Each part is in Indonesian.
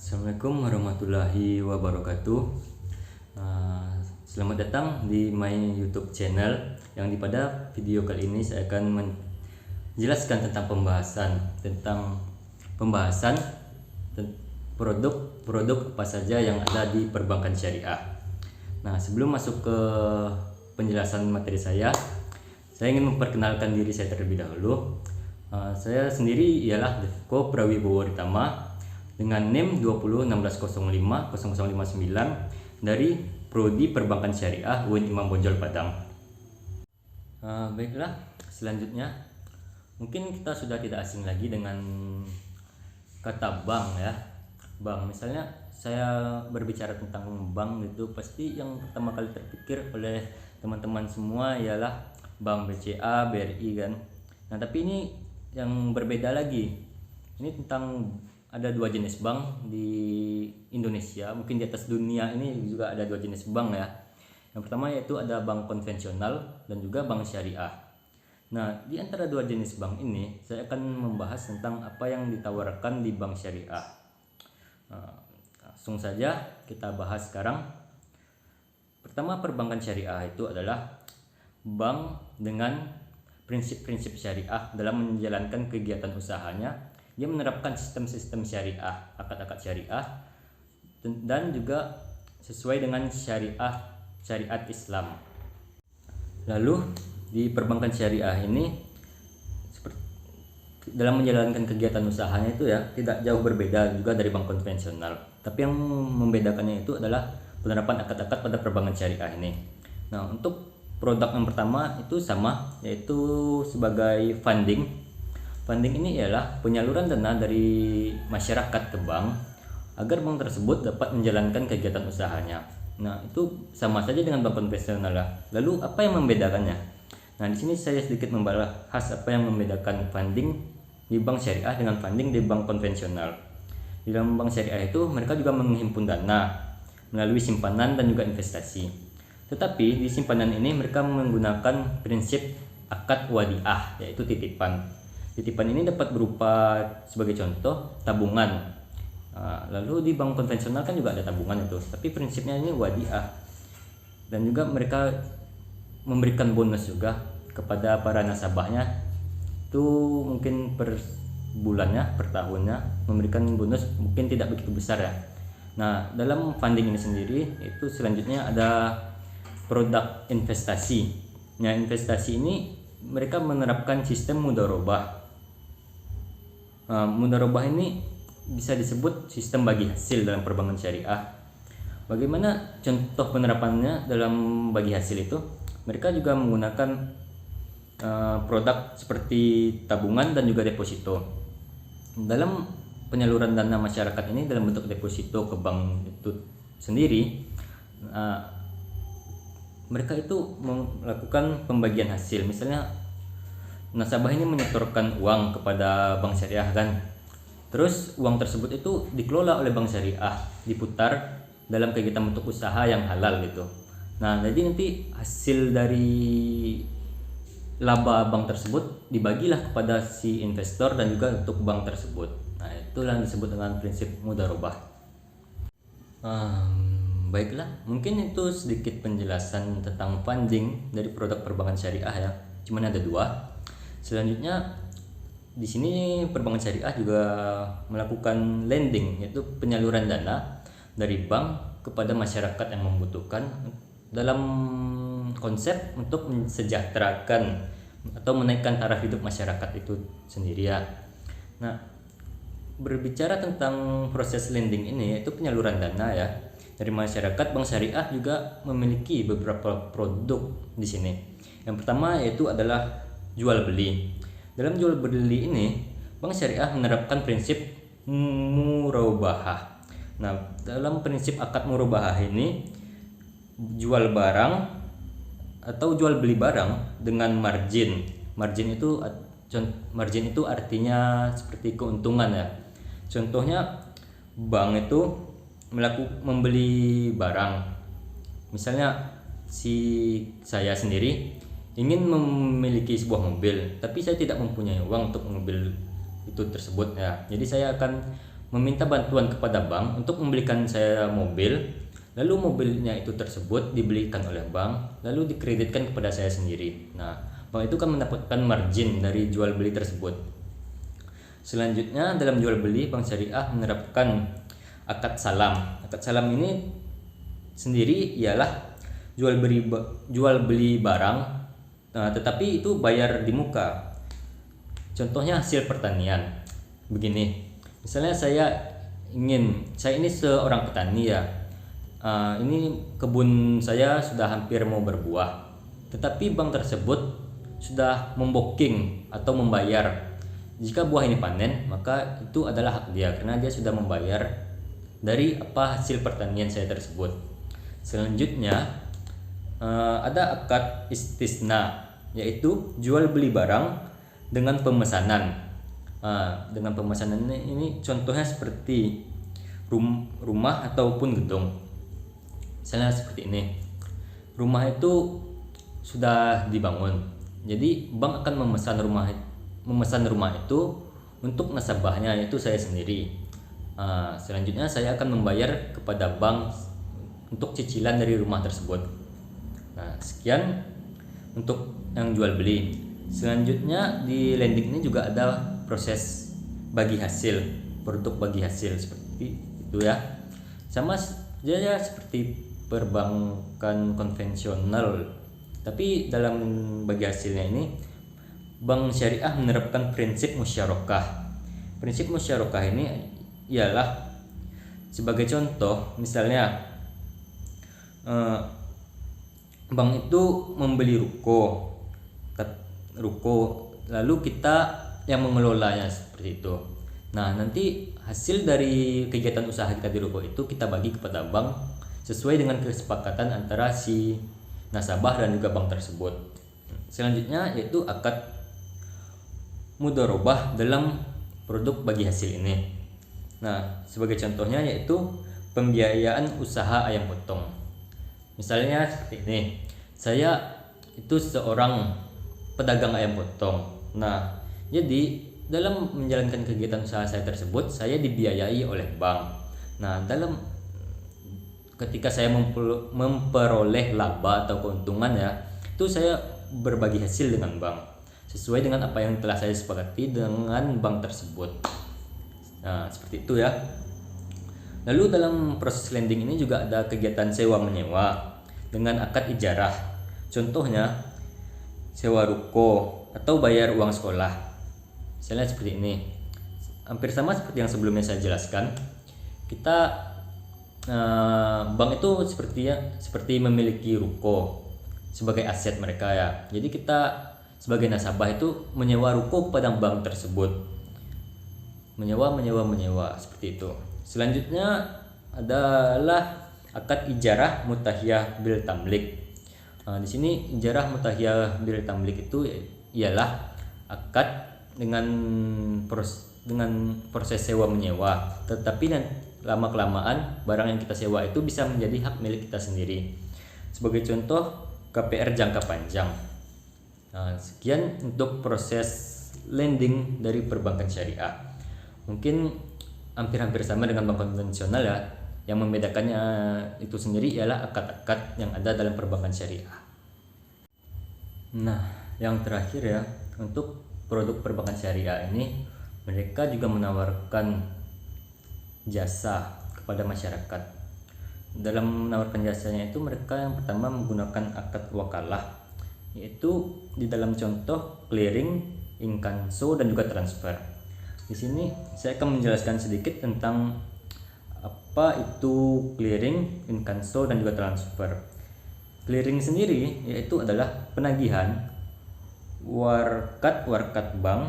Assalamualaikum warahmatullahi wabarakatuh. Selamat datang di my YouTube channel, yang pada video kali ini saya akan menjelaskan tentang pembahasan produk-produk apa saja yang ada di perbankan syariah. Nah, sebelum masuk ke penjelasan materi saya ingin memperkenalkan diri saya terlebih dahulu. Saya sendiri ialah Devko Prawibowo Ditama dengan NIM 2016050059 dari Prodi Perbankan Syariah UIN Imam Bonjol Padang. Baiklah, selanjutnya mungkin kita sudah tidak asing lagi dengan kata bank ya. Bank, misalnya saya berbicara tentang bank, itu pasti yang pertama kali terpikir oleh teman-teman semua ialah bank BCA, BRI kan. Nah, tapi ini yang berbeda lagi. Ini tentang ada dua jenis bank di Indonesia, mungkin di atas dunia ini juga ada dua jenis bank ya. Yang pertama yaitu ada bank konvensional dan juga bank syariah. Nah, di antara dua jenis bank ini saya akan membahas tentang apa yang ditawarkan di bank syariah. Langsung saja kita bahas sekarang. Pertama, perbankan syariah itu adalah bank dengan prinsip-prinsip syariah dalam menjalankan kegiatan usahanya. Dia menerapkan sistem-sistem syariah, akad-akad syariah, dan juga sesuai dengan syariat Islam. Lalu di perbankan syariah ini dalam menjalankan kegiatan usahanya itu ya tidak jauh berbeda juga dari bank konvensional. Tapi yang membedakannya itu adalah penerapan akad-akad pada perbankan syariah ini. Nah, untuk produk yang pertama itu sama, yaitu sebagai funding. Funding ini ialah penyaluran dana dari masyarakat ke bank agar bank tersebut dapat menjalankan kegiatan usahanya. Nah, itu sama saja dengan bank konvensional lah. Lalu apa yang membedakannya? Nah, di sini saya sedikit membahas apa yang membedakan funding di bank syariah dengan funding di bank konvensional. Di dalam bank syariah itu mereka juga menghimpun dana melalui simpanan dan juga investasi. Tetapi di simpanan ini mereka menggunakan prinsip akad wadiah, yaitu titipan. Titipan ini dapat berupa sebagai contoh tabungan. Lalu di bank konvensional kan juga ada tabungan itu, tapi prinsipnya ini wadiah. Dan juga mereka memberikan bonus juga kepada para nasabahnya. Itu mungkin per bulannya, per tahunnya memberikan bonus mungkin tidak begitu besar ya. Nah, dalam funding ini sendiri itu selanjutnya ada produk investasi. Nah, investasi ini mereka menerapkan sistem mudharabah. Mudharabah ini bisa disebut sistem bagi hasil dalam perbankan syariah. Bagaimana contoh penerapannya dalam bagi hasil itu? Mereka juga menggunakan produk seperti tabungan dan juga deposito. Dalam penyaluran dana masyarakat ini dalam bentuk deposito ke bank itu sendiri, mereka itu melakukan pembagian hasil. Misalnya nasabah ini menyetorkan uang kepada bank syariah kan, terus uang tersebut itu dikelola oleh bank syariah, diputar dalam kegiatan bentuk usaha yang halal gitu. Nah, jadi nanti hasil dari laba bank tersebut dibagilah kepada si investor dan juga untuk bank tersebut. Nah, itulah yang disebut dengan prinsip mudharabah. Baiklah, mungkin itu sedikit penjelasan tentang funding dari produk perbankan syariah ya. Cuman ada dua. Selanjutnya di sini perbankan syariah juga melakukan lending, yaitu penyaluran dana dari bank kepada masyarakat yang membutuhkan dalam konsep untuk mensejahterakan atau menaikkan taraf hidup masyarakat itu sendiri ya. Nah, berbicara tentang proses lending ini, yaitu penyaluran dana ya dari masyarakat, bank syariah juga memiliki beberapa produk di sini. Yang pertama yaitu adalah jual beli. Dalam jual beli ini, bank syariah menerapkan prinsip murabahah. Nah, dalam prinsip akad murabahah ini, jual barang atau jual beli barang dengan margin. Margin itu artinya seperti keuntungan ya. Contohnya, bank itu membeli barang. Misalnya saya sendiri ingin memiliki sebuah mobil, tapi saya tidak mempunyai uang untuk mobil itu tersebut ya. Jadi saya akan meminta bantuan kepada bank untuk membelikan saya mobil, lalu mobilnya itu tersebut dibelikan oleh bank, lalu dikreditkan kepada saya sendiri. Nah, bank itu kan mendapatkan margin dari jual beli tersebut. Selanjutnya dalam jual beli, bank syariah menerapkan akad salam. Akad salam ini sendiri ialah jual beli barang, tetapi itu bayar di muka. Contohnya hasil pertanian. Begini, misalnya saya ini seorang petani ya. Ini kebun saya sudah hampir mau berbuah, tetapi bank tersebut sudah membooking atau membayar. Jika buah ini panen, maka itu adalah hak dia karena dia sudah membayar dari hasil pertanian saya tersebut. Selanjutnya ada akad istisna, yaitu jual beli barang dengan pemesanan. Dengan pemesanan ini contohnya seperti rumah ataupun gedung. Misalnya seperti ini, rumah itu sudah dibangun, jadi bank akan memesan rumah itu untuk nasabahnya, yaitu saya sendiri. Selanjutnya saya akan membayar kepada bank untuk cicilan dari rumah tersebut. Nah, sekian untuk yang jual beli. Selanjutnya di lending ini juga ada proses bagi hasil, produk bagi hasil seperti itu ya. Sama saja seperti perbankan konvensional, tapi dalam bagi hasilnya ini bank syariah menerapkan prinsip musyarakah. Prinsip musyarakah ini ialah sebagai contoh, misalnya bank itu membeli ruko, lalu kita yang mengelolanya seperti itu. Nah, nanti hasil dari kegiatan usaha kita di ruko itu kita bagi kepada bank sesuai dengan kesepakatan antara si nasabah dan juga bank tersebut. Selanjutnya yaitu akad mudharabah dalam produk bagi hasil ini. Nah, sebagai contohnya yaitu pembiayaan usaha ayam potong. Misalnya seperti ini, saya itu seorang pedagang ayam potong. Nah, jadi dalam menjalankan kegiatan usaha saya tersebut, saya dibiayai oleh bank. Nah, ketika saya memperoleh laba atau keuntungan ya, itu saya berbagi hasil dengan bank sesuai dengan apa yang telah saya sepakati dengan bank tersebut. Nah, seperti itu ya. Lalu dalam proses lending ini juga ada kegiatan sewa menyewa dengan akad ijarah. Contohnya sewa ruko atau bayar uang sekolah. Misalnya seperti ini. Hampir sama seperti yang sebelumnya saya jelaskan. Kita bank itu seperti memiliki ruko sebagai aset mereka ya. Jadi kita sebagai nasabah itu menyewa ruko kepada bank tersebut. Menyewa seperti itu. Selanjutnya adalah akad ijarah mutahiyah bil tamlik. Di sini ijarah mutahiyah bil tamlik itu ialah akad dengan proses sewa menyewa, tetapi lama kelamaan barang yang kita sewa itu bisa menjadi hak milik kita sendiri. Sebagai contoh KPR jangka panjang. Nah, sekian untuk proses lending dari perbankan syariah. Mungkin hampir-hampir sama dengan bank konvensional ya. Yang membedakannya itu sendiri ialah akad-akad yang ada dalam perbankan syariah. Nah, yang terakhir ya, untuk produk perbankan syariah ini mereka juga menawarkan jasa kepada masyarakat. Dalam menawarkan jasanya itu mereka yang pertama menggunakan akad wakalah, yaitu di dalam contoh clearing, inkanso dan juga transfer. Di sini saya akan menjelaskan sedikit tentang apa itu clearing, inkanso dan juga transfer. Clearing sendiri yaitu adalah penagihan warkat bank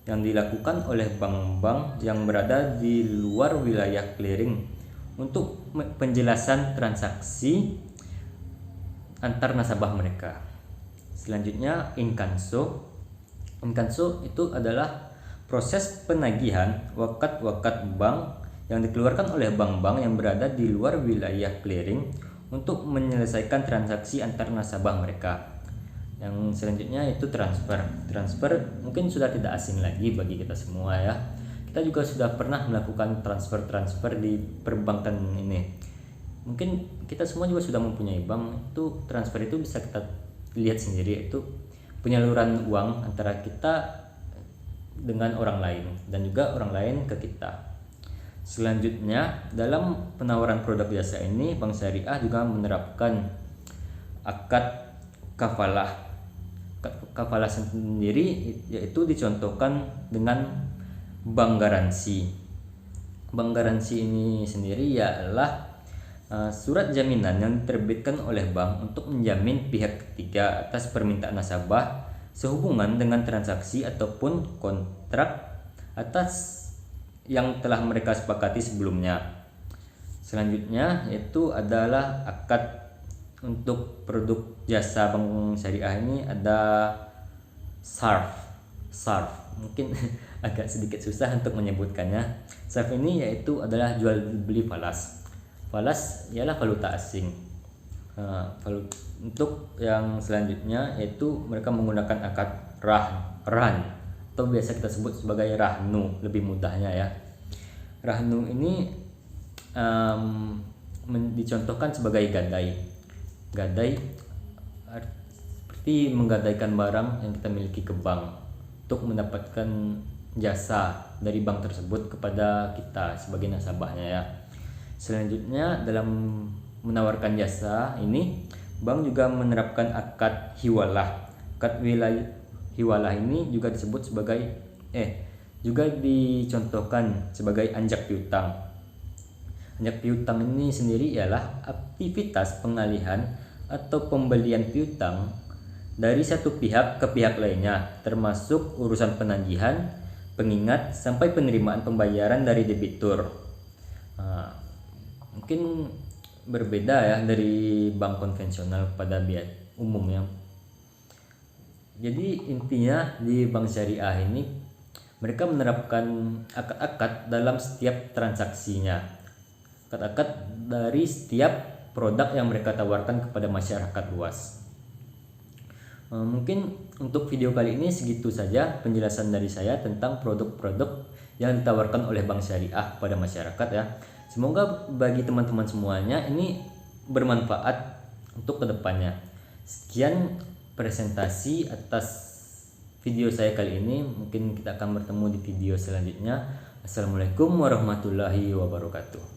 yang dilakukan oleh bank-bank yang berada di luar wilayah clearing untuk penjelasan transaksi antar nasabah mereka. Selanjutnya inkanso. Inkanso itu adalah proses penagihan wakat bank yang dikeluarkan oleh bank-bank yang berada di luar wilayah clearing untuk menyelesaikan transaksi antar nasabah mereka. Yang selanjutnya itu transfer. Transfer mungkin sudah tidak asing lagi bagi kita semua ya. kita juga sudah pernah melakukan transfer di perbankan ini. Mungkin kita semua juga sudah mempunyai bank. Itu transfer itu bisa kita lihat sendiri, itu penyaluran uang antara kita dengan orang lain dan juga orang lain ke kita. Selanjutnya, dalam penawaran produk jasa ini, Bank Syariah juga menerapkan akad kafalah. Kafalah sendiri yaitu dicontohkan dengan bank garansi. Bank garansi ini sendiri ialah surat jaminan yang diterbitkan oleh bank untuk menjamin pihak ketiga atas permintaan nasabah sehubungan dengan transaksi ataupun kontrak atas yang telah mereka sepakati sebelumnya. Selanjutnya yaitu adalah akad. Untuk produk jasa Bank Syariah ini ada SARF. Mungkin agak sedikit susah untuk menyebutkannya. SARF ini yaitu adalah jual beli falas. Falas ialah valuta asing. Untuk yang selanjutnya yaitu mereka menggunakan akad RAN atau biasa kita sebut sebagai rahnu, lebih mudahnya ya. Rahnu ini dicontohkan sebagai gadai seperti menggadaikan barang yang kita miliki ke bank untuk mendapatkan jasa dari bank tersebut kepada kita sebagai nasabahnya ya. Selanjutnya dalam menawarkan jasa ini, bank juga menerapkan akad hiwalah. Akad hiwalah ini juga disebut sebagai juga dicontohkan sebagai anjak piutang. Anjak piutang ini sendiri ialah aktivitas pengalihan atau pembelian piutang dari satu pihak ke pihak lainnya, termasuk urusan penagihan, pengingat, sampai penerimaan pembayaran dari debitur. Mungkin berbeda ya dari bank konvensional pada biaya umumnya. Jadi intinya di Bank Syariah ini mereka menerapkan akad-akad dalam setiap transaksinya. Akad-akad dari setiap produk yang mereka tawarkan kepada masyarakat luas. Mungkin untuk video kali ini segitu saja penjelasan dari saya tentang produk-produk yang ditawarkan oleh Bank Syariah kepada masyarakat ya. Semoga bagi teman-teman semuanya ini bermanfaat untuk kedepannya. Sekian presentasi atas video saya kali ini. Mungkin kita akan bertemu di video selanjutnya. Assalamualaikum warahmatullahi wabarakatuh.